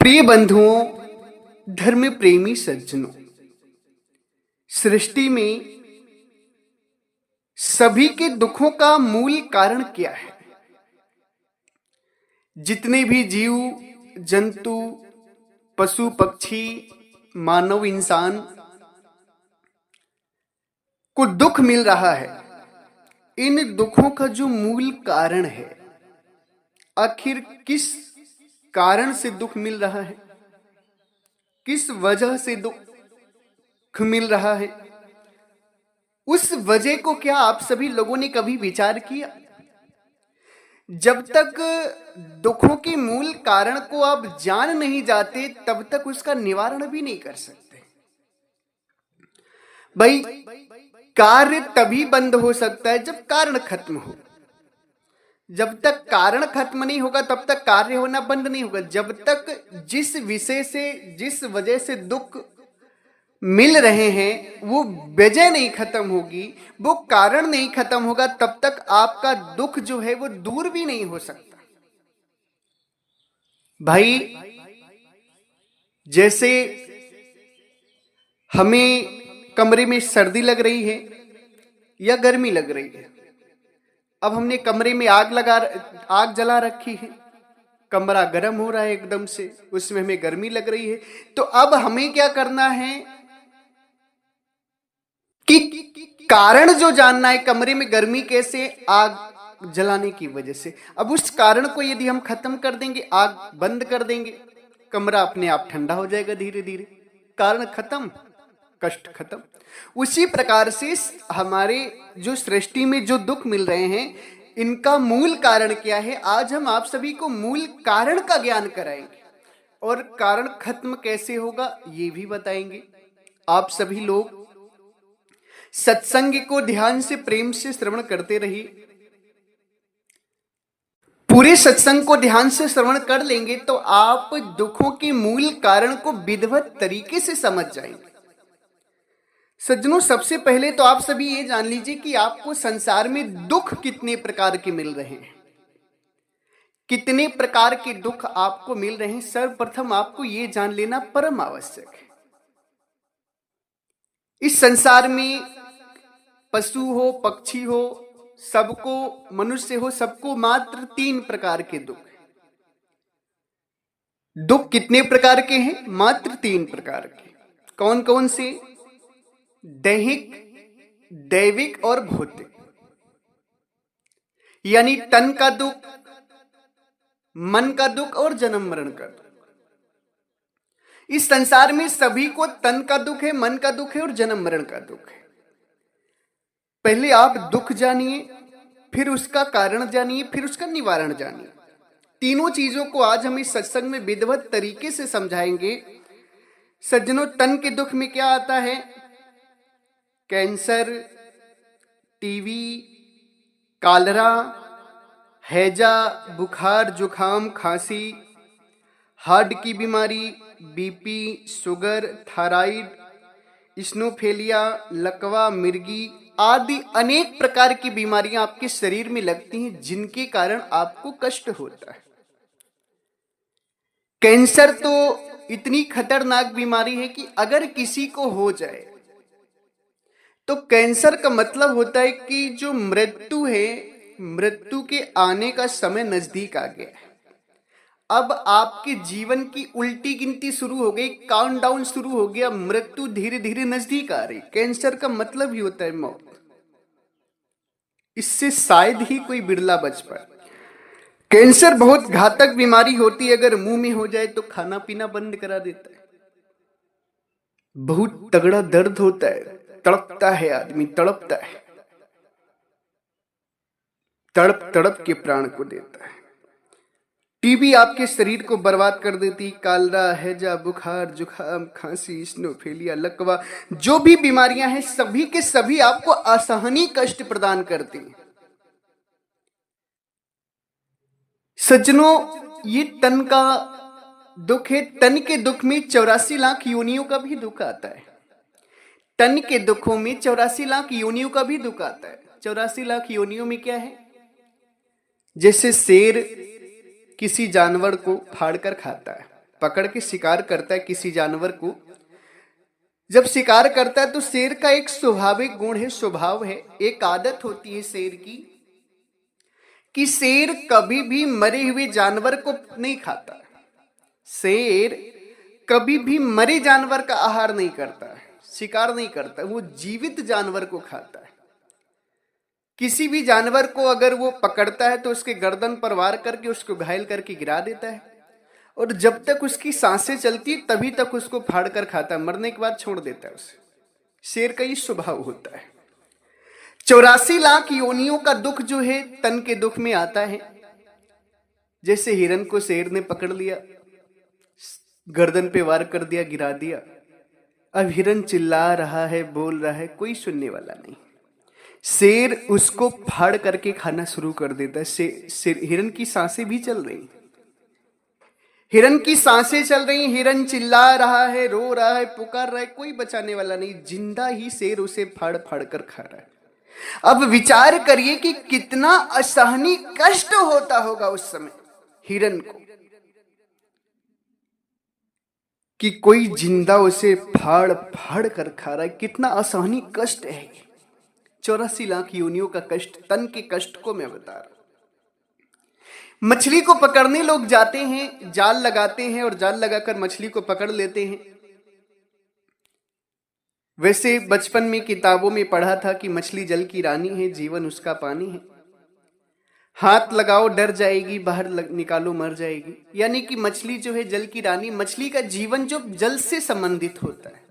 प्रिय बंधुओं, धर्म प्रेमी सज्जनों, सृष्टि में सभी के दुखों का मूल कारण क्या है? जितने भी जीव जंतु, पशु पक्षी, मानव इंसान को दुख मिल रहा है, इन दुखों का जो मूल कारण है, आखिर किस कारण से दुख मिल रहा है, किस वजह से दुख मिल रहा है, उस वजह को क्या आप सभी लोगों ने कभी विचार किया? जब तक दुखों के मूल कारण को आप जान नहीं जाते, तब तक उसका निवारण भी नहीं कर सकते। भाई, कार्य तभी बंद हो सकता है जब कारण खत्म हो। जब तक कारण खत्म नहीं होगा तब तक कार्य होना बंद नहीं होगा। जब तक जिस विषय से, जिस वजह से दुख मिल रहे हैं वो वजह नहीं खत्म होगी, वो कारण नहीं खत्म होगा, तब तक आपका दुख जो है वो दूर भी नहीं हो सकता। भाई, जैसे हमें कमरे में सर्दी लग रही है या गर्मी लग रही है, अब हमने कमरे में आग जला रखी है, कमरा गर्म हो रहा है एकदम से, उसमें हमें गर्मी लग रही है। तो अब हमें क्या करना है कि कारण जो जानना है, कमरे में गर्मी कैसे, आग जलाने की वजह से। अब उस कारण को यदि हम खत्म कर देंगे, आग बंद कर देंगे, कमरा अपने आप ठंडा हो जाएगा धीरे धीरे। कारण खत्म, कष्ट खत्म। उसी प्रकार से हमारे जो सृष्टि में जो दुख मिल रहे हैं, इनका मूल कारण क्या है, आज हम आप सभी को मूल कारण का ज्ञान कराएंगे और कारण खत्म कैसे होगा ये भी बताएंगे। आप सभी लोग सत्संग को ध्यान से, प्रेम से श्रवण करते रहिए। पूरे सत्संग को ध्यान से श्रवण कर लेंगे तो आप दुखों के मूल कारण को विधिवत तरीके से समझ जाएंगे। सज्जनों, सबसे पहले तो आप सभी ये जान लीजिए कि आपको संसार में दुख कितने प्रकार के मिल रहे हैं। कितने प्रकार के दुख आपको मिल रहे हैं, सर्वप्रथम आपको ये जान लेना परम आवश्यक है। इस संसार में पशु हो, पक्षी हो, सबको, मनुष्य हो, सबको मात्र 3 प्रकार के दुख हैं। दुख कितने प्रकार के हैं? मात्र 3 प्रकार के। कौन कौन से? दैहिक, दैविक और भौतिक। यानी तन का दुख, मन का दुख और जन्म मरण का दुख। इस संसार में सभी को तन का दुख है, मन का दुख है और जन्म मरण का दुख है। पहले आप दुख जानिए, फिर उसका कारण जानिए, फिर उसका निवारण जानिए। तीनों चीजों को आज हम इस सत्संग में विधिवत तरीके से समझाएंगे। सज्जनों, तन के दुख में क्या आता है? कैंसर, टीबी, कालरा, हैजा, बुखार, जुखाम, खांसी, हार्ट की बीमारी, बीपी, शुगर, थायराइड, इस्नोफेलिया, लकवा, मिर्गी आदि अनेक प्रकार की बीमारियां आपके शरीर में लगती हैं, जिनके कारण आपको कष्ट होता है। कैंसर तो इतनी खतरनाक बीमारी है कि अगर किसी को हो जाए तो कैंसर का मतलब होता है कि जो मृत्यु है, मृत्यु के आने का समय नजदीक आ गया है। अब आपके जीवन की उल्टी गिनती शुरू हो गई, काउंटडाउन शुरू हो गया, मृत्यु धीरे धीरे नजदीक आ रही। कैंसर का मतलब ही होता है मौत। इससे शायद ही कोई बिरला बच पाए। कैंसर बहुत घातक बीमारी होती है। अगर मुंह में हो जाए तो खाना पीना बंद करा देता है। बहुत तगड़ा दर्द होता है, तड़पता है आदमी, तड़पता है, तड़प तड़प के प्राण को देता है। टीबी आपके शरीर को बर्बाद कर देती। कालरा, हैजा, बुखार, जुखाम, खांसी, इस्नोफेलिया, लकवा, जो भी बीमारियां हैं, सभी के सभी आपको असहनीय कष्ट प्रदान करती हैं। सज्जनों, ये तन का दुख है। तन के दुख में 84 लाख योनियों का भी दुख आता है। तन के दुखों में 84 लाख योनियों का भी दुख आता है। 84 लाख योनियों में क्या है? जैसे शेर किसी जानवर को फाड़कर खाता है, पकड़ के शिकार करता है किसी जानवर को। जब शिकार करता है तो शेर का एक स्वाभाविक गुण है, स्वभाव है, एक आदत होती है शेर की कि शेर कभी भी मरे हुए जानवर को नहीं खाता। शेर कभी भी मरे जानवर का आहार नहीं करता है, शिकार नहीं करता, वो जीवित जानवर को खाता है। किसी भी जानवर को अगर वो पकड़ता है तो उसके गर्दन पर वार करके उसको घायल करके गिरा देता है, और जब तक उसकी सांसें चलती तभी तक उसको फाड़ कर खाता है, मरने के बाद छोड़ देता है उसे। शेर का ये स्वभाव होता है। 84 लाख योनियों का दुख जो है तन के दुख में आता है। जैसे हिरन को शेर ने पकड़ लिया, गर्दन पे वार कर दिया, गिरा दिया। अब हिरन चिल्ला रहा है, बोल रहा है, कोई सुनने वाला नहीं। शेर उसको फाड़ करके खाना शुरू कर देता है। हिरन की सांसें भी चल रही, हिरन की सांसें चल रही, हिरन चिल्ला रहा है, रो रहा है, पुकार रहा है, कोई बचाने वाला नहीं। जिंदा ही शेर उसे फाड़ फाड़ कर खा रहा है। अब विचार करिए कि कितना असहनीय कष्ट होता होगा उस समय हिरन को, कि कोई जिंदा उसे फाड़ फाड़ कर खा रहा है। कितना असहनीय कष्ट है। 84 लाख योनियों का कष्ट, तन के कष्ट को मैं बता रहा हूं। मछली को पकड़ने लोग जाते हैं, जाल लगाते हैं और जाल लगाकर मछली को पकड़ लेते हैं। वैसे बचपन में किताबों में पढ़ा था कि मछली जल की रानी है, जीवन उसका पानी है। हाथ लगाओ डर जाएगी, बाहर निकालो मर जाएगी। यानी कि मछली जो है जल की रानी, मछली का जीवन जो जल से संबंधित होता है।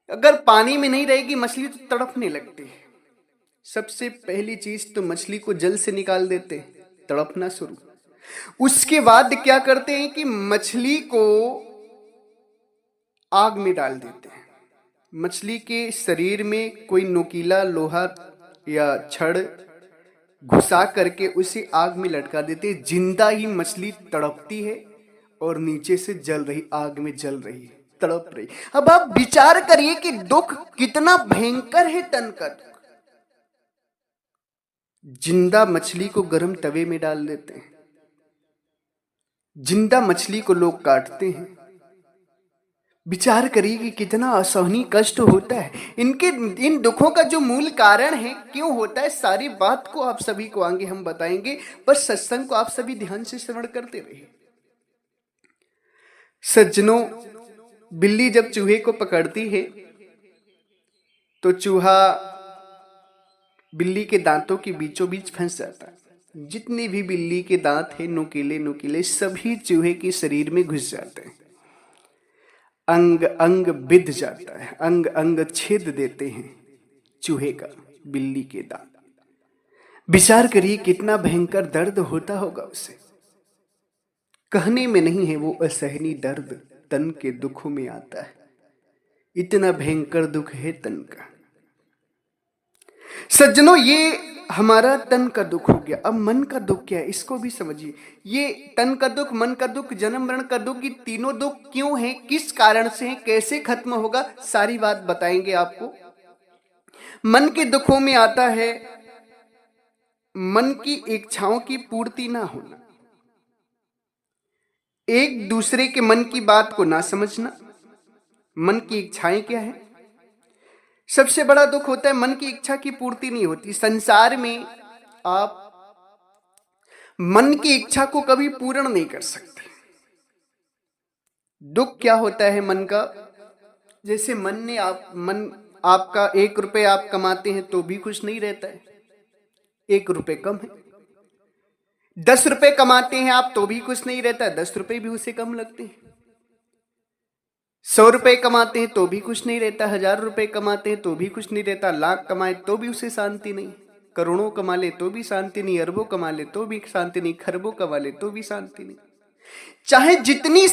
अगर पानी में नहीं रहेगी मछली तो तड़पने लगती है। सबसे पहली चीज तो मछली को जल से निकाल देते हैं, तड़पना शुरू। उसके बाद क्या करते हैं कि मछली को आग में डाल देते हैं। मछली के शरीर में कोई नुकीला लोहा या छड़ घुसा करके उसे आग में लटका देते हैं। जिंदा ही मछली तड़पती है और नीचे से जल रही, आग में जल रही है, तड़प रही। अब आप विचार करिए कि दुख कितना भयंकर है तन का दुख। जिंदा मछली को गर्म तवे में डाल देते हैं, जिंदा मछली को लोग काटते हैं। विचार करिए कि कितना असहनीय कष्ट होता है। इन दुखों का जो मूल कारण है, क्यों होता है, सारी बात को आप सभी को आगे हम बताएंगे। पर सत्संग को आप सभी ध्यान से श्रवण करते रहिए। सज्जनों, बिल्ली जब चूहे को पकड़ती है तो चूहा बिल्ली के दांतों के बीचों बीच फंस जाता है। जितने भी बिल्ली के दांत हैं नुकीले नुकीले, सभी चूहे के शरीर में घुस जाते हैं। अंग अंग बिध जाता है, अंग अंग छेद देते हैं चूहे का बिल्ली के दांत। विचार करिए कितना भयंकर दर्द होता होगा उसे। कहने में नहीं है वो असहनीय दर्द तन के दुखों में आता है। इतना भयंकर दुख है तन का। सज्जनों, ये हमारा तन का दुख हो गया। अब मन का दुख क्या है, इसको भी समझिए। ये तन का दुख, मन का दुख, जन्म मरण का दुख, ये तीनों दुख क्यों हैं, किस कारण से हैं, कैसे खत्म होगा, सारी बात बताएंगे आपको। मन के दुखों में आता है मन की इच्छाओं की पूर्ति ना होना, एक दूसरे के मन की बात को ना समझना। मन की इच्छाएं क्या है? सबसे बड़ा दुख होता है मन की इच्छा की पूर्ति नहीं होती। संसार में आप मन की इच्छा को कभी पूर्ण नहीं कर सकते। दुख क्या होता है मन का? जैसे मन आपका 1 रुपए आप कमाते हैं तो भी खुश नहीं रहता है, 1 रुपए कम है। 10 रुपए कमाते हैं आप तो भी खुश नहीं रहता है, 10 रुपए भी उसे कम लगते हैं। 100 रुपए कमाते हैं तो भी खुश नहीं रहता, 1000 रुपए कमाते हैं तो भी खुश नहीं रहता, लाख कमाए तो भी उसे शांति नहीं, करोड़ों कमा ले तो भी शांति नहीं, अरबों कमा ले तो भी शांति नहीं, खरबों कमा ले तो भी शांति नहीं। चाहे जितनी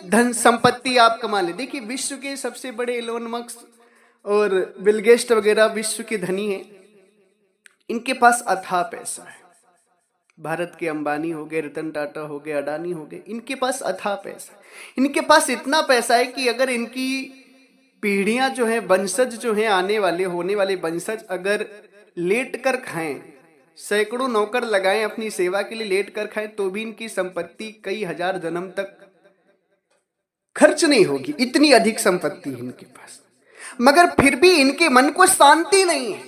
धन संपत्ति आप कमा ले। देखिए, विश्व के सबसे बड़े एलोन मस्क और बिल गेट्स वगैरह विश्व के धनी हैं। इनके पास अथाह पैसा है। भारत के अंबानी हो गए, रतन टाटा हो गए, अडानी हो गए, इनके पास अथाह पैसा। इनके पास इतना पैसा है कि अगर इनकी पीढ़ियां जो है, वंशज जो है, आने वाले होने वाले वंशज अगर लेट कर खाएं, सैकड़ों नौकर लगाएं अपनी सेवा के लिए, लेट कर खाएं, तो भी इनकी संपत्ति कई हजार जन्म तक खर्च नहीं होगी, इतनी अधिक संपत्ति है इनके पास, मगर फिर भी इनके मन को शांति नहीं है।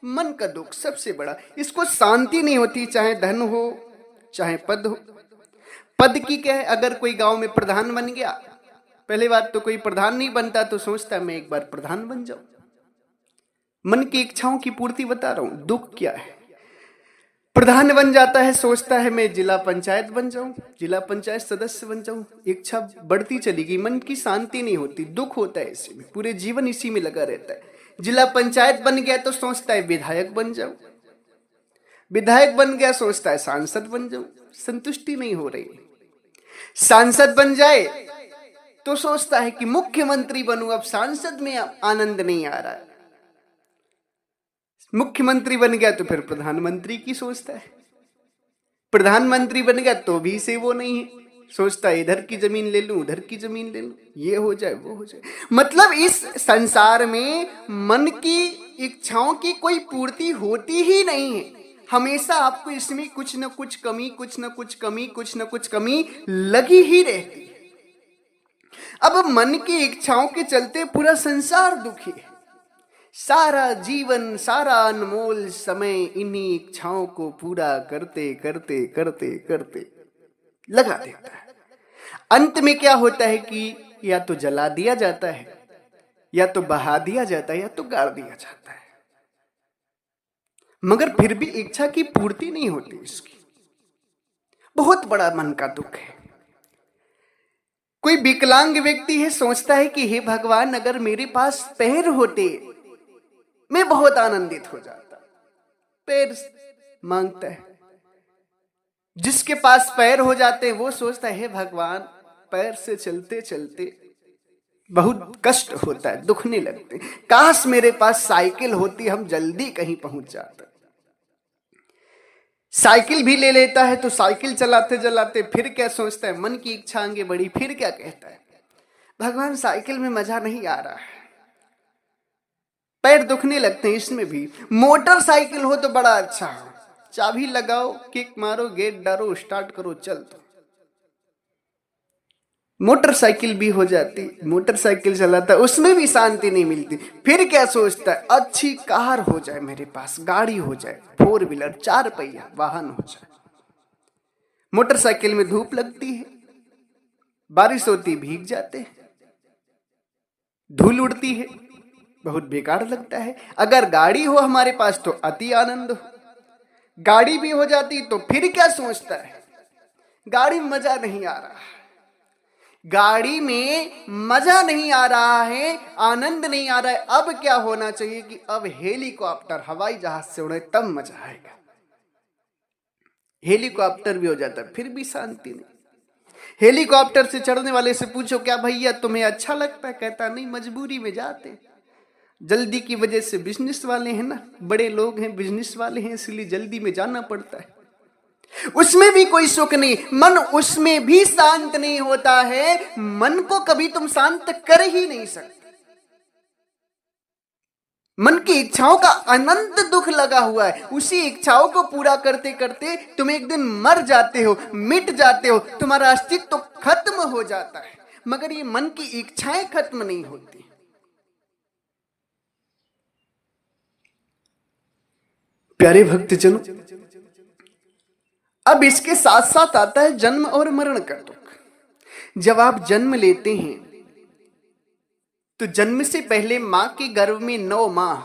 मन का दुख सबसे बड़ा, इसको शांति नहीं होती, चाहे धन हो चाहे पद हो। पद की क्या है, अगर कोई गांव में प्रधान बन गया, पहली बात तो कोई प्रधान नहीं बनता तो सोचता है मैं एक बार प्रधान बन जाऊं। मन की इच्छाओं की पूर्ति बता रहा हूं। दुख क्या है, प्रधान बन जाता है, सोचता है मैं जिला पंचायत बन जाऊं, जिला पंचायत सदस्य बन जाऊं, इच्छा बढ़ती चलेगी, मन की शांति नहीं होती, दुख होता है इसी में, पूरे जीवन इसी में लगा रहता है। जिला पंचायत बन गया तो सोचता है विधायक बन जाऊं, विधायक बन गया सोचता है सांसद बन जाऊं, संतुष्टि नहीं हो रही। सांसद बन जाए तो सोचता है कि मुख्यमंत्री बनूं, अब सांसद में आनंद नहीं आ रहा है। मुख्यमंत्री बन गया तो फिर प्रधानमंत्री की सोचता है, प्रधानमंत्री बन गया तो भी से वो नहीं है, सोचता है इधर की जमीन ले लूं उधर की जमीन ले लूं, ये हो जाए वो हो जाए। मतलब इस संसार में मन की इच्छाओं की कोई पूर्ति होती ही नहीं है, हमेशा आपको इसमें कुछ न कुछ कमी, कुछ न कुछ कमी, कुछ न कुछ कमी लगी ही रहती है। अब मन की इच्छाओं के चलते पूरा संसार दुखी है, सारा जीवन, सारा अनमोल समय इन्हीं इच्छाओं को पूरा करते करते करते करते लगा देता है। अंत में क्या होता है कि या तो जला दिया जाता है, या तो बहा दिया जाता है, या तो गाड़ दिया जाता है, मगर फिर भी इच्छा की पूर्ति नहीं होती इसकी। बहुत बड़ा मन का दुख है। कोई विकलांग व्यक्ति है, सोचता है कि हे भगवान अगर मेरे पास पैर होते मैं बहुत आनंदित हो जाता। पैर मांगता है, जिसके पास पैर हो जाते हैं वो सोचता है हे भगवान पैर से चलते चलते बहुत कष्ट होता है, दुखने लगते, काश मेरे पास साइकिल होती हम जल्दी कहीं पहुंच जाते। साइकिल भी ले लेता है तो साइकिल चलाते चलाते फिर क्या सोचता है, मन की इच्छा आगे बढ़ी, फिर क्या कहता है भगवान साइकिल में मजा नहीं आ रहा है, पैर दुखने लगते हैं। इसमें भी मोटरसाइकिल हो तो बड़ा अच्छा हो, चाबी लगाओ, किक मारो, गेट डालो, स्टार्ट करो, चल दो, मोटरसाइकिल भी हो जाती, मोटरसाइकिल चलाता, उसमें भी शांति नहीं मिलती। फिर क्या सोचता है अच्छी कार हो जाए मेरे पास, गाड़ी हो जाए, 4 व्हीलर 4 पहिया वाहन हो जाए। मोटरसाइकिल में धूप लगती है, बारिश होती भीग जाते हैं, धूल उड़ती है, बहुत बेकार लगता है। अगर गाड़ी हो हमारे पास तो अति आनंद हो, गाड़ी भी हो जाती तो फिर क्या सोचता है गाड़ी में मजा नहीं आ रहा, गाड़ी में मजा नहीं आ रहा है, आनंद नहीं आ रहा है, अब क्या होना चाहिए कि अब हेलीकॉप्टर हवाई जहाज से उड़े तब मजा आएगा। हेलीकॉप्टर भी हो जाता है फिर भी शांति नहीं। हेलीकॉप्टर से चढ़ने वाले से पूछो क्या भैया तुम्हें अच्छा लगता है, कहता नहीं मजबूरी में जाते, जल्दी की वजह से, बिजनेस वाले हैं ना, बड़े लोग हैं, बिजनेस वाले हैं, इसलिए जल्दी में जाना पड़ता है। उसमें भी कोई सुख नहीं, मन उसमें भी शांत नहीं होता है, मन को कभी तुम शांत कर ही नहीं सकते। मन की इच्छाओं का अनंत दुख लगा हुआ है, उसी इच्छाओं को पूरा करते करते तुम एक दिन मर जाते हो, मिट जाते हो, तुम्हारा अस्तित्व तो खत्म हो जाता है, मगर ये मन की इच्छाएं खत्म नहीं होती। प्यारे भक्तजनों, अब इसके साथ साथ आता है जन्म और मरण का दुख। जब आप जन्म लेते हैं तो जन्म से पहले मां के गर्भ में 9 माह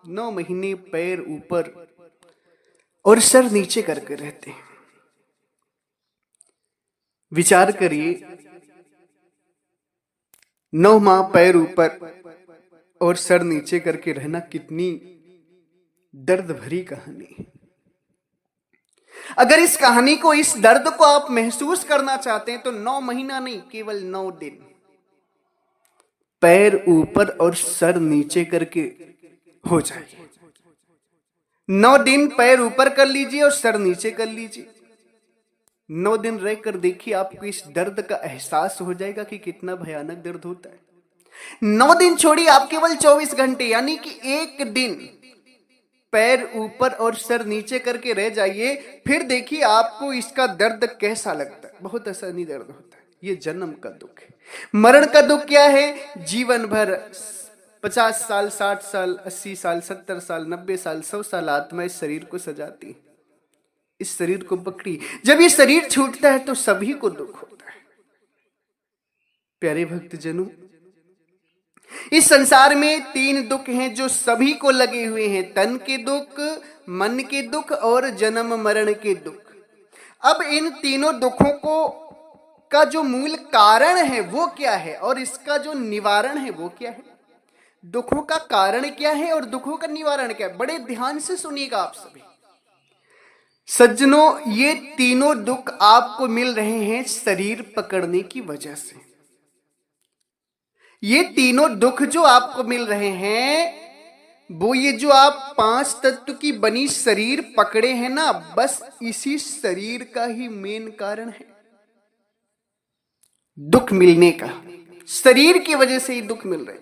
9 महीने पैर ऊपर और सर नीचे करके रहते हैं। विचार करिए, 9 माह पैर ऊपर और सर नीचे करके रहना कितनी दर्द भरी कहानी है। अगर इस कहानी को, इस दर्द को आप महसूस करना चाहते हैं तो 9 महीना नहीं, केवल 9 दिन पैर ऊपर और सर नीचे करके हो जाए। 9 दिन पैर ऊपर कर लीजिए और सर नीचे कर लीजिए। 9 दिन रहकर देखिए, आपको इस दर्द का एहसास हो जाएगा कि कितना भयानक दर्द होता है। 9 दिन छोड़िए, आप केवल 24 घंटे यानी कि 1 दिन पैर ऊपर और सर नीचे करके रह जाइए, फिर देखिए आपको इसका दर्द कैसा लगता है। बहुत आसानी दर्द होता है, ये जन्म का दुख है। मरण का दुख क्या है? जीवन भर 50 साल, 60 साल, 80 साल, 70 साल, 90 साल, 100 साल आत्मा इस शरीर को सजाती, इस शरीर को पकड़ी। जब ये शरीर छूटता है तो सभी को दुख होता है। प्यारे भक्तजनों, इस संसार में 3 दुख हैं जो सभी को लगे हुए हैं, तन के दुख, मन के दुख और जन्म मरण के दुख। अब इन तीनों दुखों को का जो मूल कारण है वो क्या है और इसका जो निवारण है वो क्या है? दुखों का कारण क्या है और दुखों का निवारण क्या है? बड़े ध्यान से सुनिएगा आप सभी सज्जनों। ये तीनों दुख आपको मिल रहे हैं शरीर पकड़ने की वजह से। ये तीनों दुख जो आपको मिल रहे हैं वो ये जो आप 5 तत्व की बनी शरीर पकड़े हैं ना, बस इसी शरीर का ही मेन कारण है दुख मिलने का। शरीर की वजह से ही दुख मिल रहे।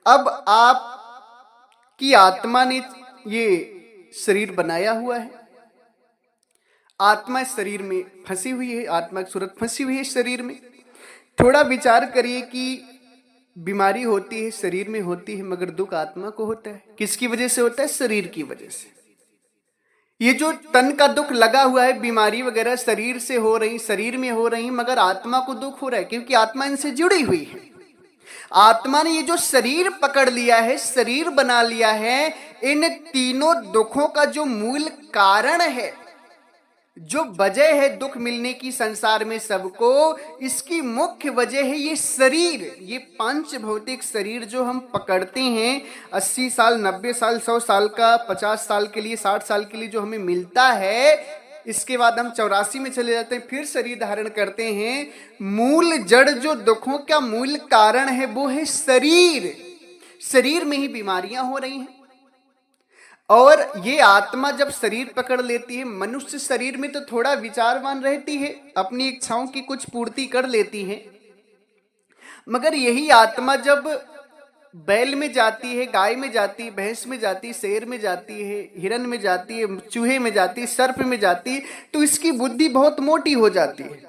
अब आप की आत्मा ने ये शरीर बनाया हुआ है, आत्मा इस शरीर में फंसी हुई है, आत्मा की सूरत फंसी हुई है शरीर में। थोड़ा विचार करिए कि बीमारी होती है शरीर में होती है, मगर दुख आत्मा को होता है। किसकी वजह से होता है? शरीर की वजह से। ये जो तन का दुख लगा हुआ है, बीमारी वगैरह शरीर से हो रही, शरीर में हो रही, मगर आत्मा को दुख हो रहा है क्योंकि आत्मा इनसे जुड़ी हुई है। आत्मा ने ये जो शरीर पकड़ लिया है, शरीर बना लिया है, इन तीनों दुखों का जो मूल कारण है, जो वजह है दुख मिलने की संसार में सबको, इसकी मुख्य वजह है ये शरीर। ये 5 भौतिक शरीर जो हम पकड़ते हैं 80 साल, 90 साल, 100 साल का, 50 साल के लिए, 60 साल के लिए जो हमें मिलता है, इसके बाद हम 84 में चले जाते हैं, फिर शरीर धारण करते हैं। मूल जड़ जो दुखों का मूल कारण है वो है शरीर। शरीर में ही बीमारियां हो रही हैं। और ये आत्मा जब शरीर पकड़ लेती है, मनुष्य शरीर में तो थोड़ा विचारवान रहती है, अपनी इच्छाओं की कुछ पूर्ति कर लेती है, मगर यही आत्मा जब बैल में जाती है, गाय में जाती है, भैंस में जाती है, शेर में जाती है, हिरन में जाती है, चूहे में जाती है, सर्प में जाती है, तो इसकी बुद्धि बहुत मोटी हो जाती है।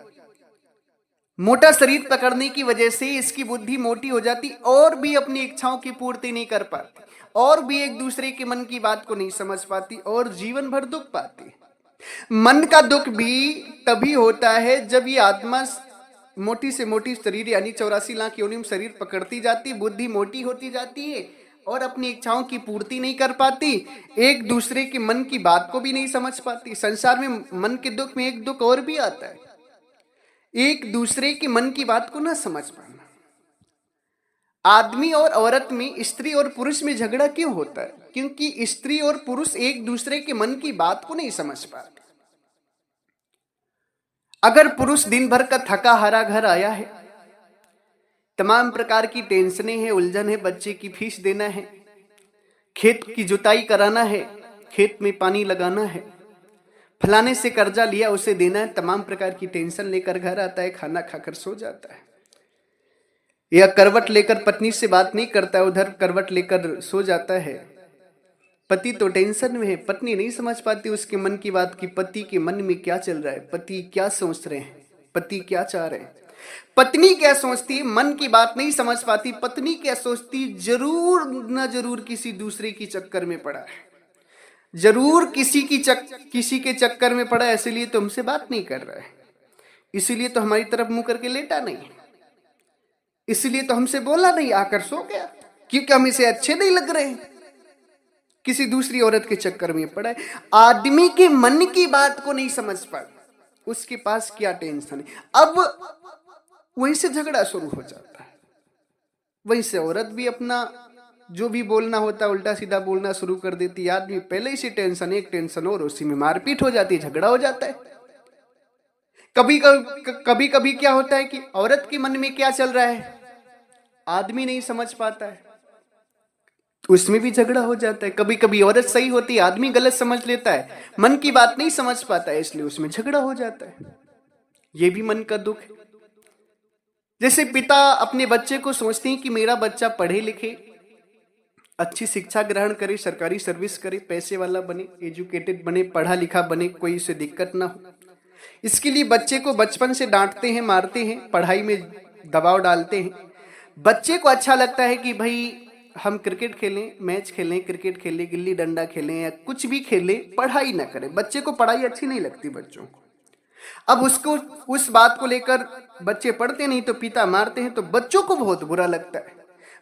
मोटा शरीर पकड़ने की वजह से इसकी बुद्धि मोटी हो जाती और भी अपनी इच्छाओं की पूर्ति नहीं कर पाती, और भी एक दूसरे के मन की बात को नहीं समझ पाती और जीवन भर दुख पाती। मन का दुख भी तभी होता है जब ये आत्मा मोटी से मोटी शरीर यानी 84 लाख योनि में शरीर पकड़ती जाती, बुद्धि मोटी होती जाती है और अपनी इच्छाओं की पूर्ति नहीं कर पाती, एक दूसरे के मन की बात को भी नहीं समझ पाती। संसार में मन के दुख में एक दुख और भी आता है, एक दूसरे के मन की बात को ना समझ पाना। आदमी और औरत में, स्त्री और पुरुष में झगड़ा क्यों होता है? क्योंकि स्त्री और पुरुष एक दूसरे के मन की बात को नहीं समझ पाते। अगर पुरुष दिन भर का थका हारा घर आया है, तमाम प्रकार की टेंशनें हैं, उलझन है, बच्चे की फीस देना है, खेत की जुताई कराना है, खेत में पानी लगाना है, फलाने से कर्जा लिया उसे देना है, तमाम प्रकार की टेंशन लेकर घर आता है, खाना खाकर सो जाता है, या करवट लेकर पत्नी से बात नहीं करता है, उधर करवट लेकर सो जाता है। पति तो टेंशन में है, पत्नी नहीं समझ पाती उसके मन की बात की पति के मन में क्या चल रहा है, पति क्या सोच रहे हैं, पति क्या चाह रहे हैं, पत्नी क्या सोचती है, मन की बात नहीं समझ पाती। पत्नी क्या सोचती, जरूर न जरूर किसी दूसरे की चक्कर में पड़ा है, जरूर किसी के चक्कर में पड़ा है, इसीलिए तो हमसे बात नहीं कर रहा है, इसीलिए तो हमारी तरफ मुंह करके लेटा नहीं, इसलिए तो हमसे बोला नहीं, आकर सो गया, क्योंकि हम इसे अच्छे नहीं लग रहे हैं, किसी दूसरी औरत के चक्कर में पड़ा है। आदमी के मन की बात को नहीं समझ पाता, उसके पास क्या टेंशन है। अब वहीं से झगड़ा शुरू हो जाता है, वहीं से औरत भी अपना जो भी बोलना होता है उल्टा सीधा बोलना शुरू कर देती है। आदमी पहले ही से टेंशन, एक टेंशन और, उसी में मारपीट हो जाती है, झगड़ा हो जाता है। कभी कभी क्या होता है कि औरत के मन में क्या चल रहा है आदमी नहीं समझ पाता है, उसमें भी झगड़ा हो जाता है। कभी कभी औरत सही होती है, आदमी गलत समझ लेता है, मन की बात नहीं समझ पाता है, इसलिए उसमें झगड़ा हो जाता है। ये भी मन का दुख है। जैसे पिता अपने बच्चे को सोचते हैं कि मेरा बच्चा पढ़े लिखे, अच्छी शिक्षा ग्रहण करे, सरकारी सर्विस करे, पैसे वाला बने, एजुकेटेड बने, पढ़ा लिखा बने, कोई उसे दिक्कत ना हो, इसके लिए बच्चे को बचपन से डांटते हैं, मारते हैं, पढ़ाई में दबाव डालते हैं। बच्चे को अच्छा लगता है कि भाई हम क्रिकेट खेलें, मैच खेलें, क्रिकेट खेलें, गिल्ली डंडा खेलें या कुछ भी खेलें, पढ़ाई ना करें। बच्चे को पढ़ाई अच्छी नहीं लगती बच्चों को। अब उसको उस बात को लेकर बच्चे पढ़ते नहीं तो पिता मारते हैं, तो बच्चों को बहुत बुरा लगता है।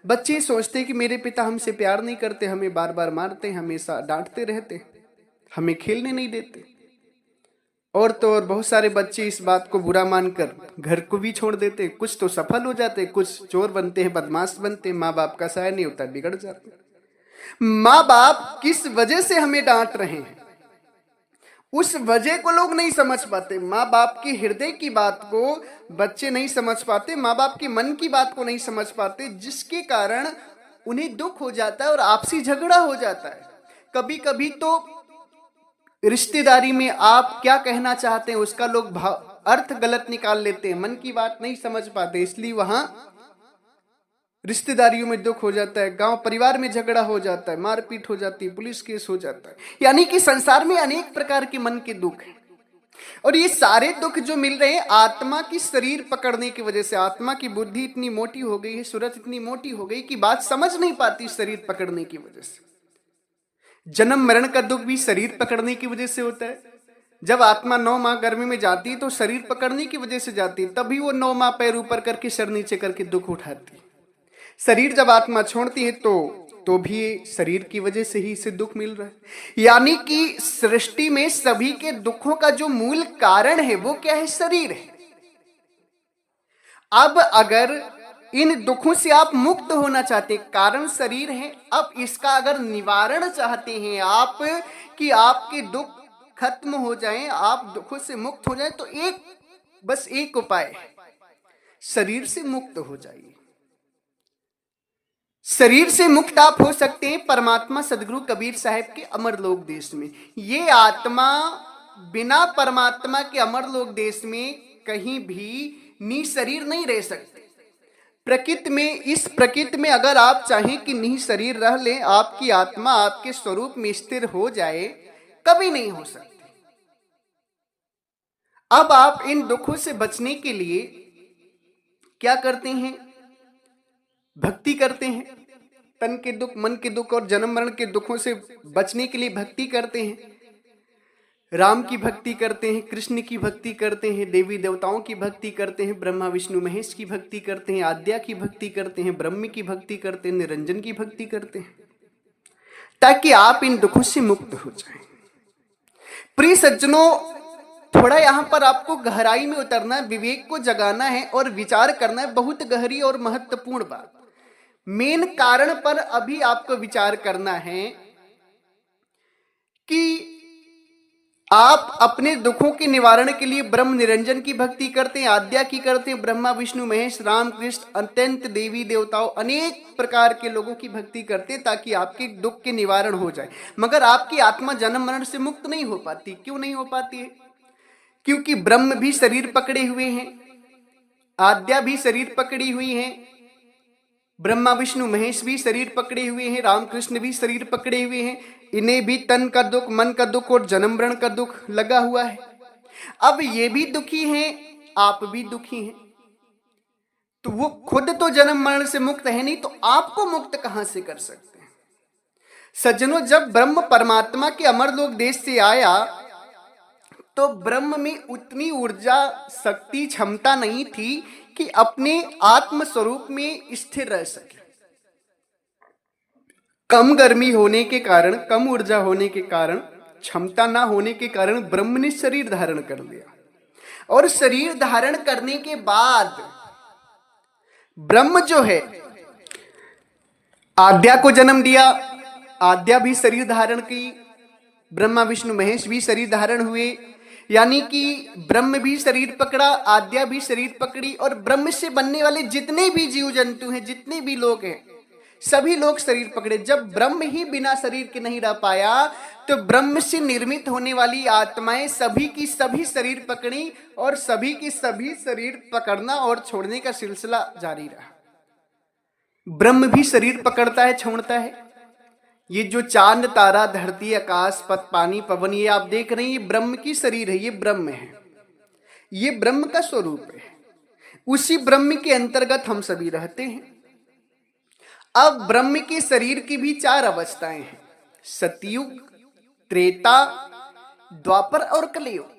बच्चे सोचते हैं कि मेरे पिता हमसे प्यार नहीं करते, हमें बार बार मारते हैं, हमेशा डांटते रहते, हमें खेलने नहीं देते। और तो और बहुत सारे बच्चे इस बात को बुरा मानकर घर को भी छोड़ देते। कुछ तो सफल हो जाते, कुछ चोर बनते हैं, बदमाश बनते हैं, माँ बाप का सहाय नहीं होता, बिगड़ जाते। माँ बाप किस वजह से हमें डांट रहे हैं, उस वजह को लोग नहीं समझ पाते। माँ बाप के हृदय की बात को बच्चे नहीं समझ पाते, माँ बाप के मन की बात को नहीं समझ पाते, जिसके कारण उन्हें दुख हो जाता है और आपसी झगड़ा हो जाता है। कभी कभी तो रिश्तेदारी में आप क्या कहना चाहते हैं उसका लोग अर्थ गलत निकाल लेते हैं, मन की बात नहीं समझ पाते, इसलिए वहां रिश्तेदारियों में दुख हो जाता है, गांव परिवार में झगड़ा हो जाता है, मारपीट हो जाती है, पुलिस केस हो जाता है। यानी कि संसार में अनेक प्रकार के मन के दुख हैं, और ये सारे दुख जो मिल रहे हैं आत्मा की शरीर पकड़ने की वजह से। आत्मा की बुद्धि इतनी मोटी हो गई है, सूरत इतनी मोटी हो गई कि बात समझ नहीं पाती शरीर पकड़ने की वजह से। जन्म मरण का दुख भी शरीर पकड़ने की वजह से होता है। जब आत्मा 9 माह गर्मी में जाती है तो शरीर पकड़ने की वजह से जाती है, तभी वो 9 माह पैर ऊपर करके सर नीचे करके दुख उठाती है। शरीर जब आत्मा छोड़ती है तो भी शरीर की वजह से ही इसे दुख मिल रहा है। यानी कि सृष्टि में सभी के दुखों का जो मूल कारण है वो क्या है? शरीर है। अब अगर इन दुखों से आप मुक्त होना चाहते, कारण शरीर है, अब इसका अगर निवारण चाहते हैं आप कि आपके दुख खत्म हो जाएं, आप दुखों से मुक्त हो जाएं, तो बस एक उपाय है, शरीर से मुक्त हो जाइए। शरीर से मुक्त आप हो सकते हैं परमात्मा सदगुरु कबीर साहब के अमरलोक देश में। ये आत्मा बिना परमात्मा के अमरलोक देश में कहीं भी निशरीर नहीं रह सकती। प्रकृति में, इस प्रकृति में अगर आप चाहें कि निशरीर रह लें, आपकी आत्मा आपके स्वरूप में स्थिर हो जाए, कभी नहीं हो सकती। अब आप इन दुखों से बचने के लिए क्या करते हैं? भक्ति करते हैं। तन के दुख, मन के दुख और जन्म मरण के दुखों से बचने के लिए भक्ति करते हैं। राम की भक्ति करते हैं, कृष्ण की भक्ति करते हैं, देवी देवताओं की भक्ति करते हैं, ब्रह्मा विष्णु महेश की भक्ति करते हैं, आद्या की भक्ति करते हैं, ब्रह्म की भक्ति करते हैं, निरंजन की भक्ति करते हैं, ताकि आप इन दुखों से मुक्त हो जाएं। प्रिय सज्जनों, थोड़ा यहां पर आपको गहराई में उतरना है, विवेक को जगाना है और विचार करना है। बहुत गहरी और महत्वपूर्ण बात, मेन कारण पर अभी आपको विचार करना है कि आप अपने दुखों के निवारण के लिए ब्रह्म निरंजन की भक्ति करते हैं, आद्या की करते हैं, ब्रह्मा विष्णु महेश राम कृष्ण अत्यंत देवी देवताओं अनेक प्रकार के लोगों की भक्ति करते हैं, ताकि आपके दुख के निवारण हो जाए। मगर आपकी आत्मा जन्म मरण से मुक्त नहीं हो पाती। क्यों नहीं हो पाती है? क्योंकि ब्रह्म भी शरीर पकड़े हुए हैं, आद्या भी शरीर पकड़ी हुई है, ब्रह्मा विष्णु महेश भी शरीर पकड़े हुए हैं, रामकृष्ण भी शरीर पकड़े हुए हैं। इन्हें भी तन का दुख, मन का दुख और जन्म मरण का दुख लगा हुआ है। अब ये भी दुखी हैं, आप भी दुखी हैं, तो वो खुद तो जन्म मरण से मुक्त है नहीं, तो आपको मुक्त कहां से कर सकते हैं? सज्जनों, जब ब्रह्म परमात्मा के अमरलोक देश से आया तो ब्रह्म में उतनी ऊर्जा, शक्ति, क्षमता नहीं थी कि अपने आत्म स्वरूप में स्थिर रह सके। कम गर्मी होने के कारण, कम ऊर्जा होने के कारण, क्षमता ना होने के कारण ब्रह्म ने शरीर धारण कर लिया। और शरीर धारण करने के बाद ब्रह्म जो है आद्या को जन्म दिया, आद्या भी शरीर धारण की, ब्रह्मा विष्णु महेश भी शरीर धारण हुए। यानी कि ब्रह्म भी शरीर पकड़ा, आद्या भी शरीर पकड़ी, और ब्रह्म से बनने वाले जितने भी जीव जंतु हैं, जितने भी लोग हैं, सभी लोग शरीर पकड़े। जब ब्रह्म ही बिना शरीर के नहीं रह पाया, तो ब्रह्म से निर्मित होने वाली आत्माएं सभी की सभी शरीर पकड़ी, और सभी की सभी शरीर पकड़ना और छोड़ने का सिलसिला जारी रहा। ब्रह्म भी शरीर पकड़ता है, छोड़ता है। ये जो चांद, तारा, धरती, आकाश, पथ, पानी, पवन, ये आप देख रहे हैं, ये ब्रह्म की शरीर है, ये ब्रह्म है। ये ब्रह्म का स्वरूप है। उसी ब्रह्म के अंतर्गत हम सभी रहते हैं। अब ब्रह्म के शरीर की भी 4 अवस्थाएं हैं, सतयुग, त्रेता, द्वापर और कलयुग।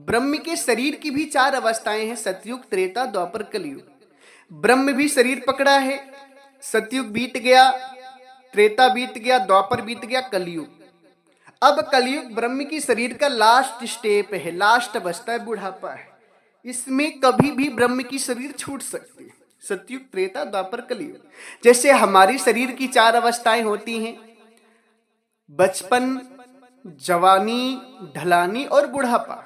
ब्रह्म के शरीर की भी 4 अवस्थाएं हैं, सतयुग, त्रेता, द्वापर, कलयुग। ब्रह्म भी शरीर पकड़ा है, सतयुग बीत गया, त्रेता बीत गया, द्वापर बीत गया, कलयुग। अब कलयुग ब्रह्म की शरीर का लास्ट स्टेप है, लास्ट अवस्था है, बुढ़ापा है। इसमें कभी भी ब्रह्म की शरीर छूट सकती है, सतयुग, त्रेता, द्वापर, कलयुग। जैसे हमारी शरीर की 4 अवस्थाएं होती हैं, बचपन, जवानी, ढलानी और बुढ़ापा।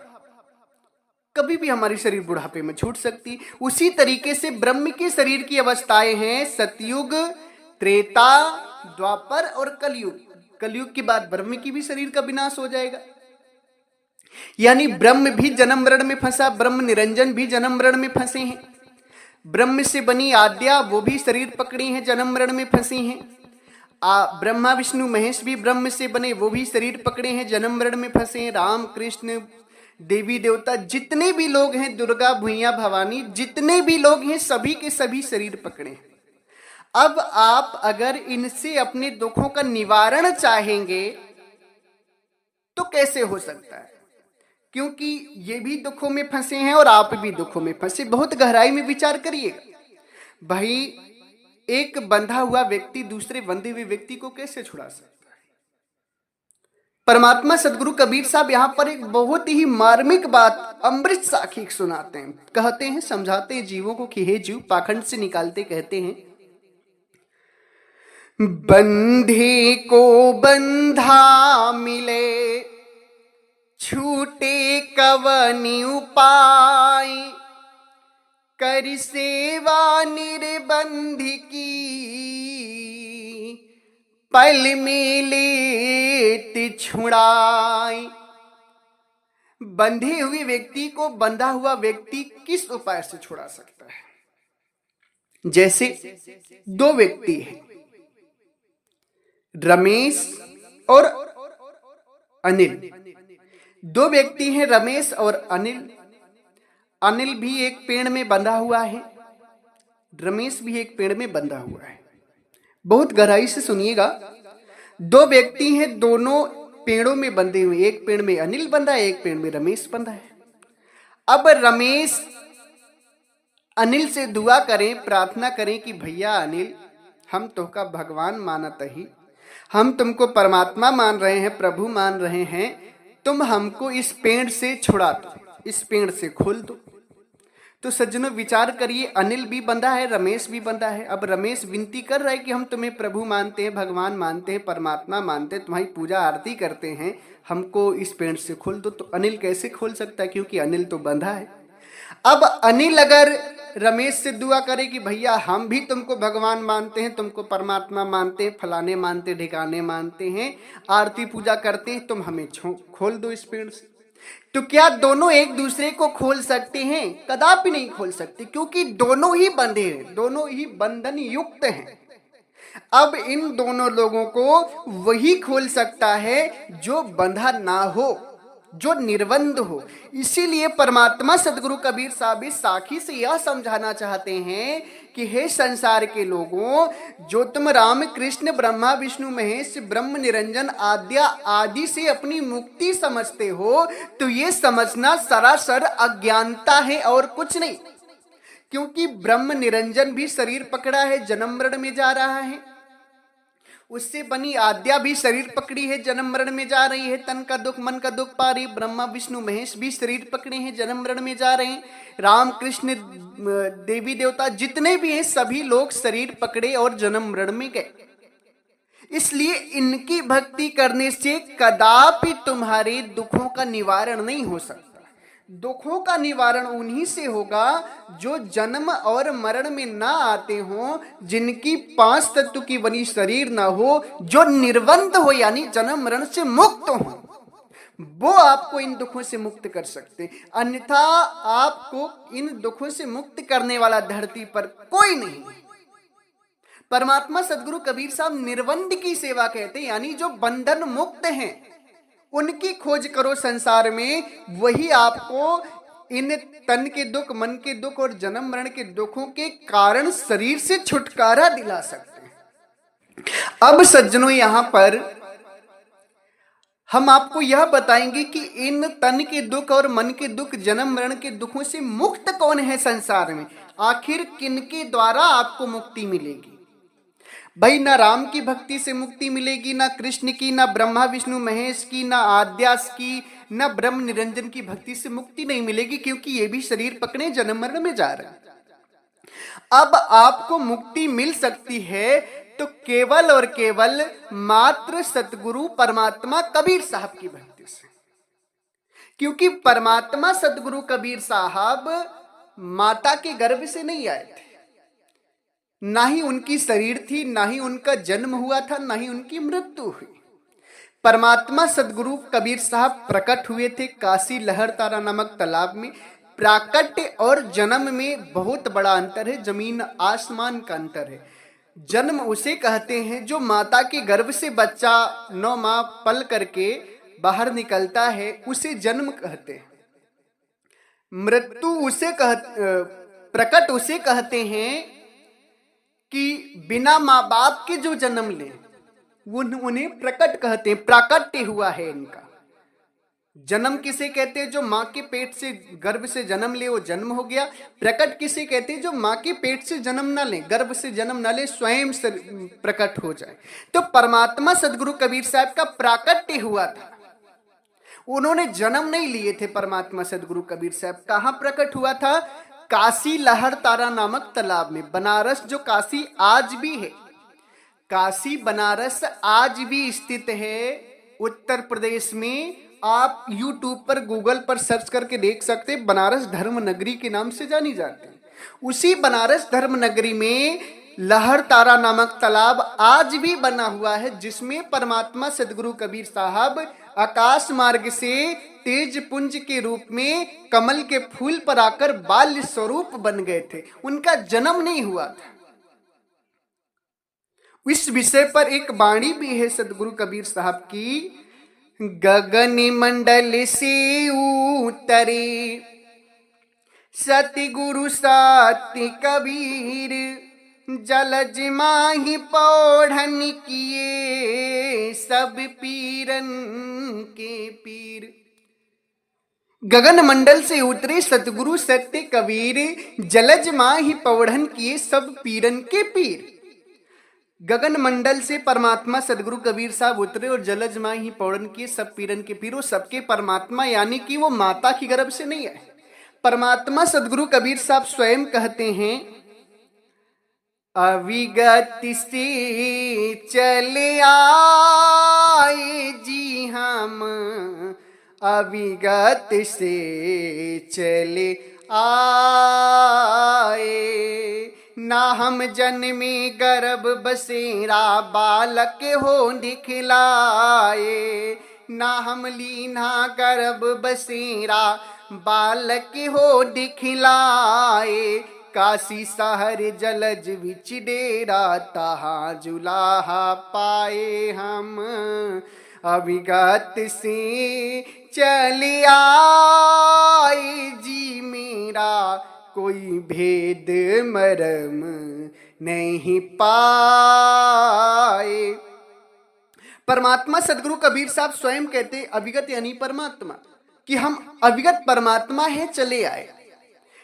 कभी भी हमारी शरीर बुढ़ापे में छूट सकती। उसी तरीके से ब्रह्म के शरीर की अवस्थाएं हैं सतयुग, त्रेता, द्वापर और कलयुग। कलयुग के बाद ब्रह्म की भी शरीर का विनाश हो जाएगा। यानी ब्रह्म भी जन्म मरण में फंसा, ब्रह्म निरंजन भी जन्म मरण में फंसे हैं। ब्रह्म से बनी आद्या वो भी शरीर पकड़ी हैं, जन्म मरण में फंसी हैं। ब्रह्मा विष्णु महेश भी ब्रह्म से बने, वो भी शरीर पकड़े हैं, जन्म मरण में फंसे हैं। राम कृष्ण देवी देवता जितने भी लोग हैं, दुर्गा भुइया भवानी जितने भी लोग हैं, सभी के सभी शरीर पकड़े हैं। अब आप अगर इनसे अपने दुखों का निवारण चाहेंगे तो कैसे हो सकता है? क्योंकि ये भी दुखों में फंसे हैं और आप भी दुखों में फंसे। बहुत गहराई में विचार करिएगा। भाई, एक बंधा हुआ व्यक्ति दूसरे बंधे हुए व्यक्ति को कैसे छुड़ा सकता है? परमात्मा सदगुरु कबीर साहब यहां पर एक बहुत ही मार्मिक बात अमृत साखी सुनाते हैं। कहते हैं, समझाते हैं जीवों को कि हे जीव, पाखंड से निकालते कहते हैं, बंधे को बंधा मिले, छूटे कवनि उपाय, कर सेवा निर्बंध की, पल में लेत छुड़ाई। बंधे हुए व्यक्ति को बंधा हुआ व्यक्ति किस उपाय से छुड़ा सकता है? जैसे 2 व्यक्ति हैं, रमेश और अनिल। 2 व्यक्ति हैं, रमेश और अनिल। अनिल भी एक पेड़ में बंधा हुआ है, रमेश भी एक पेड़ में बंधा हुआ है। बहुत गहराई से सुनिएगा। 2 व्यक्ति हैं, दोनों पेड़ों में बंधे हुए। एक पेड़ में अनिल बंधा है, एक पेड़ में रमेश बंधा है। अब रमेश अनिल से दुआ करें, प्रार्थना करें कि भैया अनिल, हम तुमका भगवान मानत ही, हम तुमको परमात्मा मान रहे हैं, प्रभु मान रहे हैं, तुम हमको इस पेड़ से छुड़ा दो, इस पेड़ से खोल दो। तो सज्जनों विचार करिए, अनिल भी बंधा है, रमेश भी बंधा है। अब रमेश विनती कर रहा है कि हम तुम्हें प्रभु मानते हैं, भगवान मानते हैं, परमात्मा मानते हैं, तुम्हारी पूजा आरती करते हैं, हमको इस पेड़ से खोल दो। तो अनिल कैसे खोल सकता है, क्योंकि अनिल तो बंधा है। अब अनिल अगर रमेश से दुआ करे कि भैया हम भी तुमको भगवान मानते हैं, तुमको परमात्मा मानते हैं, फलाने मानते, ढिकाने मानते हैं, आरती पूजा करते हैं, तुम हमें खोल दो इस पेड़ से। तो क्या दोनों एक दूसरे को खोल सकते हैं? कदापि नहीं खोल सकते, क्योंकि दोनों ही बंधे हैं, दोनों ही बंधन युक्त हैं। अब इन दोनों लोगों को वही खोल सकता है जो बंधा ना हो, जो निर्बंध हो। इसीलिए परमात्मा सदगुरु कबीर साहब इस साखी से यह समझाना चाहते हैं कि हे संसार के लोगों, जो तुम राम कृष्ण ब्रह्मा विष्णु महेश ब्रह्म निरंजन आद्या आदि से अपनी मुक्ति समझते हो, तो ये समझना सरासर अज्ञानता है और कुछ नहीं। क्योंकि ब्रह्म निरंजन भी शरीर पकड़ा है, जन्म मरण में जा रहा है। उससे बनी आद्या भी शरीर पकड़ी है, जन्म मरण में जा रही है, तन का दुख मन का दुख पा रही। ब्रह्मा विष्णु महेश भी शरीर पकड़े हैं, जन्म मरण में जा रहे हैं। राम कृष्ण देवी देवता जितने भी हैं, सभी लोग शरीर पकड़े और जन्म मरण में गए। इसलिए इनकी भक्ति करने से कदापि तुम्हारे दुखों का निवारण नहीं हो सकता। दुखों का निवारण उन्हीं से होगा जो जन्म और मरण में ना आते हो, जिनकी 5 तत्व की बनी शरीर ना हो, जो निर्बंध हो यानी जन्म मरण से मुक्त हो, वो आपको इन दुखों से मुक्त कर सकते हैं। अन्यथा आपको इन दुखों से मुक्त करने वाला धरती पर कोई नहीं। परमात्मा सदगुरु कबीर साहब निर्बंध की सेवा कहते हैं, यानी जो बंधन मुक्त हैं उनकी खोज करो संसार में, वही आपको इन तन के दुख, मन के दुख और जन्म मरण के दुखों के कारण शरीर से छुटकारा दिला सकते हैं। अब सज्जनों, यहां पर हम आपको यह बताएंगे कि इन तन के दुख और मन के दुख, जन्म मरण के दुखों से मुक्त कौन है संसार में। आखिर किनके द्वारा आपको मुक्ति मिलेगी। भाई, ना राम की भक्ति से मुक्ति मिलेगी, ना कृष्ण की, ना ब्रह्मा विष्णु महेश की, ना आद्यास की, ना ब्रह्म निरंजन की भक्ति से मुक्ति नहीं मिलेगी, क्योंकि ये भी शरीर पकड़े जन्म मरण में जा रहे हैं। अब आपको मुक्ति मिल सकती है तो केवल और केवल मात्र सतगुरु परमात्मा कबीर साहब की भक्ति से। क्योंकि परमात्मा सतगुरु कबीर साहब माता के गर्भ से नहीं आए थे, ना ही उनकी शरीर थी, ना ही उनका जन्म हुआ था, ना ही उनकी मृत्यु हुई। परमात्मा सतगुरु कबीर साहब प्रकट हुए थे काशी लहरतारा नामक तालाब में। प्राकट्य और जन्म में बहुत बड़ा अंतर है, जमीन आसमान का अंतर है। जन्म उसे कहते हैं जो माता के गर्भ से बच्चा 9 माह पल करके बाहर निकलता है, उसे जन्म कहते हैं। मृत्यु प्रकट उसे कहते हैं कि बिना माँ बाप के जो जन्म ले, उन्हें प्रकट कहते हैं। प्राकट्य हुआ है इनका। जन्म किसे कहते हैं? जो माँ के पेट से, गर्भ से जन्म ले, वो जन्म हो गया। प्रकट किसे कहते हैं? जो माँ के पेट से जन्म ना ले, गर्भ से जन्म ना ले, स्वयं से प्रकट हो जाए। तो परमात्मा सदगुरु कबीर साहब का प्राकट्य हुआ था, उन्होंने जन्म नहीं लिए थे। परमात्मा सदगुरु कबीर साहब कहाँ प्रकट हुआ था? काशी लहरतारा नामक तालाब में। बनारस जो काशी आज भी है, काशी बनारस आज भी स्थित है उत्तर प्रदेश में। आप YouTube पर, गूगल पर सर्च करके देख सकते हैं, बनारस धर्म नगरी के नाम से जानी जाती है। उसी बनारस धर्म नगरी में लहरतारा नामक तालाब आज भी बना हुआ है, जिसमें परमात्मा सदगुरु कबीर साहब आकाश मार्ग से तेज पुंज के रूप में कमल के फूल पर आकर बाल्य स्वरूप बन गए थे। उनका जन्म नहीं हुआ था। इस विषय पर एक वाणी भी है सदगुरु कबीर साहब की। गगन मंडल से उतरे सतगुरु सत्य कबीर, जलज माहि पौढ़न किए सब पीरन के पीर। गगन मंडल से उतरे सतगुरु सत्य कबीर, जलज माहि पौढ़न किए सब पीरन के पीर। गगन मंडल से परमात्मा सदगुरु कबीर साहब उतरे और जलज माहि पौढ़न किए सब पीरन के पीर। वो सबके परमात्मा, यानी कि वो माता की गर्भ से नहीं आए। परमात्मा सदगुरु कबीर साहब स्वयं कहते हैं, अविगत से चले आए जी हम, अविगत से चले आए। ना हम जन्मे गर्भ बसेरा बालक हो दिखलाए, ना हम लीना गर्भ बसेरा बालक हो दिखलाए। काशी शहर जलज विच डेरा, तहाँ जुलाहा पाए हम, अविगत से चले आए जी मेरा, कोई भेद मरम नहीं पाए। परमात्मा सदगुरु कबीर साहब स्वयं कहते, अविगत यानी परमात्मा, कि हम अविगत परमात्मा है, चले आए।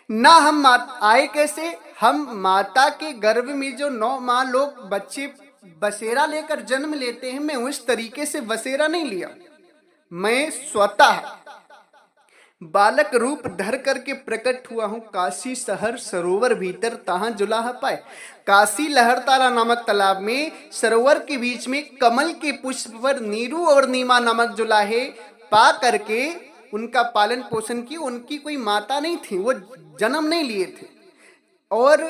ना हम आए कैसे? हम माता के गर्भ में जो 9 माह लोग बच्चे बसेरा लेकर जन्म लेते हैं, मैं उस तरीके से बसेरा नहीं लिया। मैं स्वतः बालक रूप धर करके प्रकट हुआ हूं काशी शहर सरोवर भीतर, तहां जुलाहा पाए। काशी लहरतारा नामक तालाब में सरोवर के बीच में कमल के पुष्प पर नीरू और नीमा नामक जुलाहे पा करके उनका पालन पोषण की। उनकी कोई माता नहीं थी, वो जन्म नहीं लिए थे, और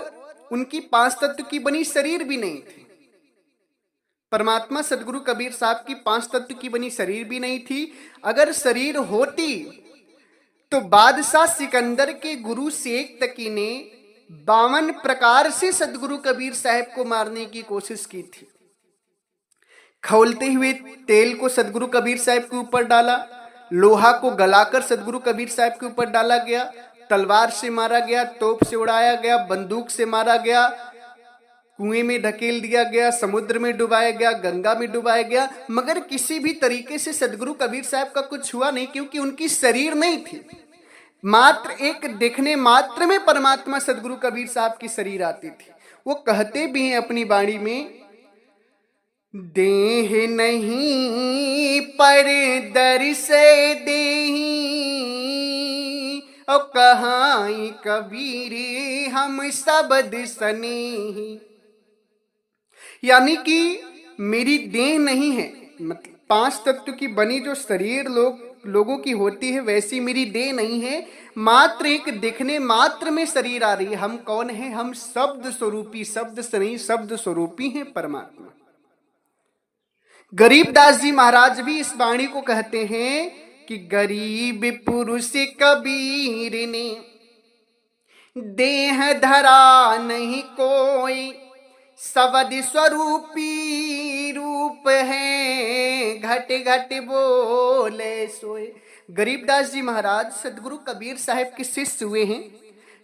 उनकी 5 तत्व की बनी शरीर भी नहीं थी। परमात्मा सदगुरु कबीर साहब की 5 तत्व की बनी शरीर भी नहीं थी। अगर शरीर होती तो बादशाह सिकंदर के गुरु शेख तकी ने 52 प्रकार से सदगुरु कबीर साहब को मारने की कोशिश की थी। खौलते हुए तेल को सदगुरु कबीर साहब के ऊपर डाला, लोहा को गलाकर सदगुरु कबीर साहब के ऊपर डाला गया, तलवार से मारा गया, तोप से उड़ाया गया, बंदूक से मारा गया, कुएं में ढकेल दिया गया, समुद्र में डुबाया गया, गंगा में डुबाया गया, मगर किसी भी तरीके से सदगुरु कबीर साहब का कुछ हुआ नहीं, क्योंकि उनकी शरीर नहीं थी। मात्र एक दिखने मात्र में परमात्मा सदगुरु कबीर साहब की शरीर आती थी। वो कहते भी हैं अपनी वाणी में, देह नहीं पर दर से देही और कहाई कबीर हम शब्द सनेही। यानी कि मेरी देह नहीं है, मतलब 5 तत्व की बनी जो शरीर लोगों की होती है, वैसी मेरी देह नहीं है। मात्र एक दिखने मात्र में शरीर आ रही है। हम कौन है? हम शब्द स्वरूपी, शब्द से नहीं शब्द स्वरूपी हैं परमात्मा। गरीबदास जी महाराज भी इस वाणी को कहते हैं कि गरीब पुरुष कबीर ने देह धरा नहीं कोई, शब्द स्वरूपी रूप है घट घट बोले सोए। गरीबदास जी महाराज सदगुरु कबीर साहब के शिष्य हुए हैं।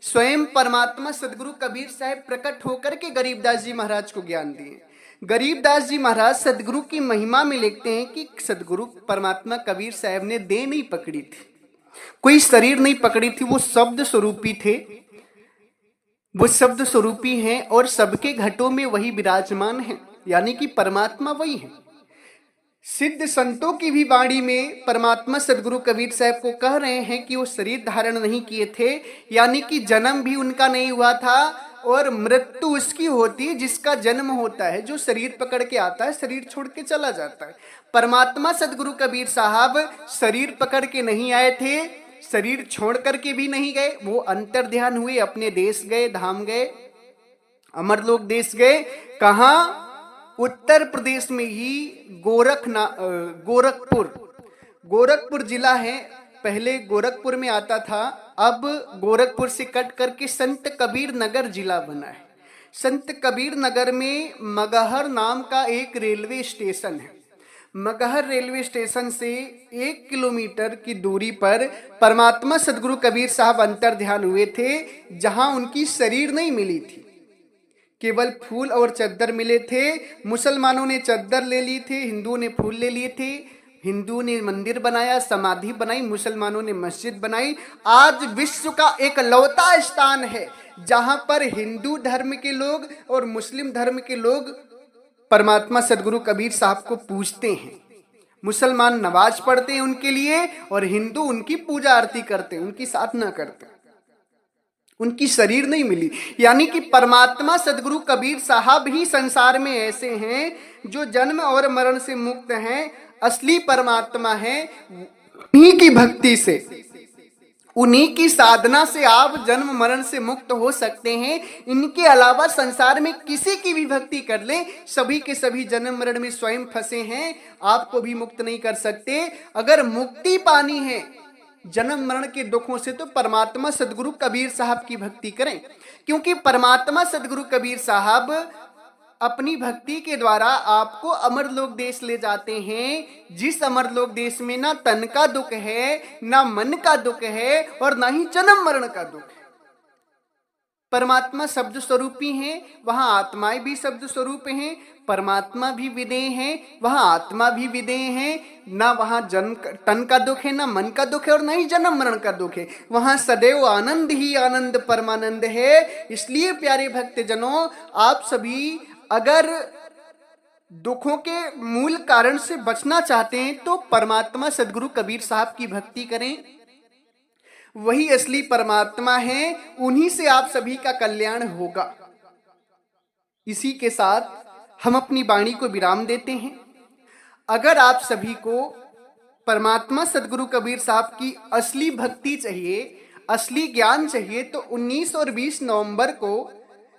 स्वयं परमात्मा सदगुरु कबीर साहब प्रकट होकर के गरीबदास जी महाराज को ज्ञान दिए। गरीबदास जी महाराज सदगुरु की महिमा में लिखते हैं कि सदगुरु परमात्मा कबीर साहब ने देह नहीं पकड़ी थी, कोई शरीर नहीं पकड़ी थी, वो शब्द स्वरूपी थे, वो शब्द स्वरूपी हैं और सबके घटों में वही विराजमान है, यानी कि परमात्मा वही है। सिद्ध संतों की भी वाणी में परमात्मा सदगुरु कबीर साहब को कह रहे हैं कि वो शरीर धारण नहीं किए थे, यानी कि जन्म भी उनका नहीं हुआ था और मृत्यु उसकी होती है जिसका जन्म होता है, जो शरीर पकड़ के आता है शरीर छोड़ के चला जाता है। परमात्मा सदगुरु कबीर साहब शरीर पकड़ के नहीं आए थे, शरीर छोड़ करके भी नहीं गए, वो अंतर ध्यान हुए, अपने देश गए, धाम गए, अमरलोक देश गए। कहाँ? उत्तर प्रदेश में ही गोरखपुर जिला है, पहले गोरखपुर में आता था, अब गोरखपुर से कट करके संत कबीर नगर जिला बना है। संत कबीर नगर में मगहर नाम का एक रेलवे स्टेशन है। मगहर रेलवे स्टेशन से 1 किलोमीटर की दूरी पर परमात्मा सदगुरु कबीर साहब अंतर ध्यान हुए थे, जहां उनकी शरीर नहीं मिली थी, केवल फूल और चद्दर मिले थे। मुसलमानों ने चद्दर ले ली थी, हिंदुओं ने फूल ले लिए थे। हिंदुओं ने मंदिर बनाया, समाधि बनाई, मुसलमानों ने मस्जिद बनाई। आज विश्व का एक लौता स्थान है जहां पर हिंदू धर्म के लोग और मुस्लिम धर्म के लोग परमात्मा सदगुरु कबीर साहब को पूजते हैं। मुसलमान नमाज पढ़ते हैं उनके लिए और हिंदू उनकी पूजा आरती करते हैं, उनकी साधना करते हैं। उनकी शरीर नहीं मिली, यानी कि परमात्मा सदगुरु कबीर साहब ही संसार में ऐसे हैं जो जन्म और मरण से मुक्त हैं, असली परमात्मा है। उन्हीं की भक्ति से, उन्हीं की साधना से आप जन्म मरण से मुक्त हो सकते हैं। इनके अलावा संसार में किसी की भी भक्ति कर ले, सभी के सभी जन्म मरण में स्वयं फंसे हैं, आपको भी मुक्त नहीं कर सकते। अगर मुक्ति पानी है जन्म मरण के दुखों से तो परमात्मा सदगुरु कबीर साहब की भक्ति करें, क्योंकि परमात्मा सदगुरु कबीर साहब अपनी भक्ति के द्वारा आपको अमरलोक देश ले जाते हैं, जिस अमरलोक देश में ना तन का दुख है, ना मन का दुख है और ना ही जन्म मरण का दुख है। परमात्मा शब्द स्वरूपी हैं, वहां आत्माएं भी शब्द स्वरूप हैं। परमात्मा भी विदेह हैं, वहां आत्मा भी विदेह हैं। ना वहां तन का दुख है, ना मन का दुख है और ना ही जन्म मरण का दुख है। वहां सदैव आनंद ही आनंद परमानंद है। इसलिए प्यारे भक्तजनों, आप सभी अगर दुखों के मूल कारण से बचना चाहते हैं तो परमात्मा सदगुरु कबीर साहब की भक्ति करें, वही असली परमात्मा है, उन्हीं से आप सभी का कल्याण होगा। इसी के साथ हम अपनी वाणी को विराम देते हैं। अगर आप सभी को परमात्मा सदगुरु कबीर साहब की असली भक्ति चाहिए, असली ज्ञान चाहिए, तो 19 और 20 नवंबर को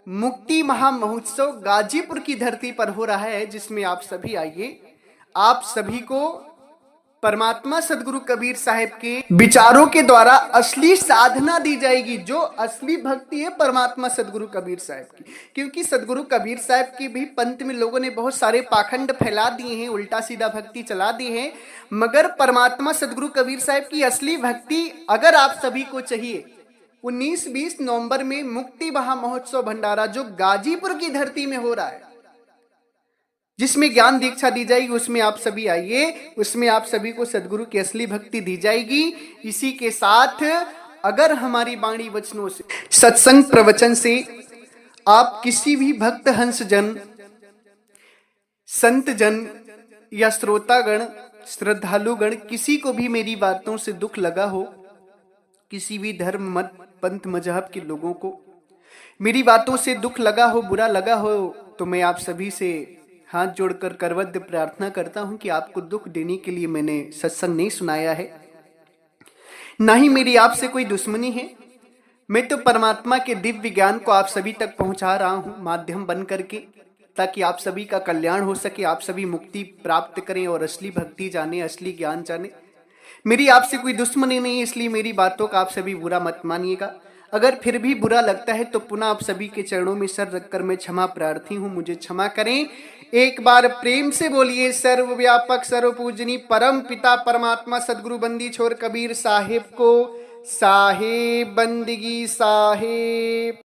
मुक्ति महामहोत्सव गाजीपुर की धरती पर हो रहा है, जिसमें आप सभी आइए। आप सभी को परमात्मा सदगुरु कबीर साहब के विचारों के द्वारा असली साधना दी जाएगी, जो असली भक्ति है परमात्मा सदगुरु कबीर साहब की। क्योंकि सदगुरु कबीर साहब की भी पंथ में लोगों ने बहुत सारे पाखंड फैला दिए हैं, उल्टा सीधा भक्ति चला दी है, मगर परमात्मा सदगुरु कबीर साहब की असली भक्ति अगर आप सभी को चाहिए 19-20 नवंबर में मुक्ति महा महोत्सव भंडारा जो गाजीपुर की धरती में हो रहा है, जिसमें ज्ञान दीक्षा दी जाएगी, उसमें आप सभी आइए। उसमें आप सभी को सदगुरु की असली भक्ति दी जाएगी। इसी के साथ अगर हमारी वाणी वचनों से, सत्संग प्रवचन से आप किसी भी भक्त हंस जन, संत जन या श्रोतागण, श्रद्धालुगण, किसी को भी मेरी बातों से दुख लगा हो, किसी भी धर्म मत पंथ मजहब के लोगों को मेरी बातों से दुख लगा हो, बुरा लगा हो, तो मैं आप सभी से हाथ जोड़कर करवद्य प्रार्थना करता हूं कि आपको दुख देने के लिए मैंने सत्संग नहीं सुनाया है, ना ही मेरी आपसे कोई दुश्मनी है। मैं तो परमात्मा के दिव्य ज्ञान को आप सभी तक पहुंचा रहा हूं माध्यम बन करके, ताकि आप सभी का कल्याण हो सके, आप सभी मुक्ति प्राप्त करें और असली भक्ति जाने, असली ज्ञान जाने। मेरी आपसे कोई दुश्मनी नहीं, इसलिए मेरी बातों का आप सभी बुरा मत मानिएगा। अगर फिर भी बुरा लगता है तो पुनः आप सभी के चरणों में सर रखकर मैं क्षमा प्रार्थी हूं, मुझे क्षमा करें। एक बार प्रेम से बोलिए, सर्वव्यापक सर्वपूजनी परम पिता परमात्मा सदगुरु बंदी छोर कबीर साहेब को साहेब बंदगी साहेब।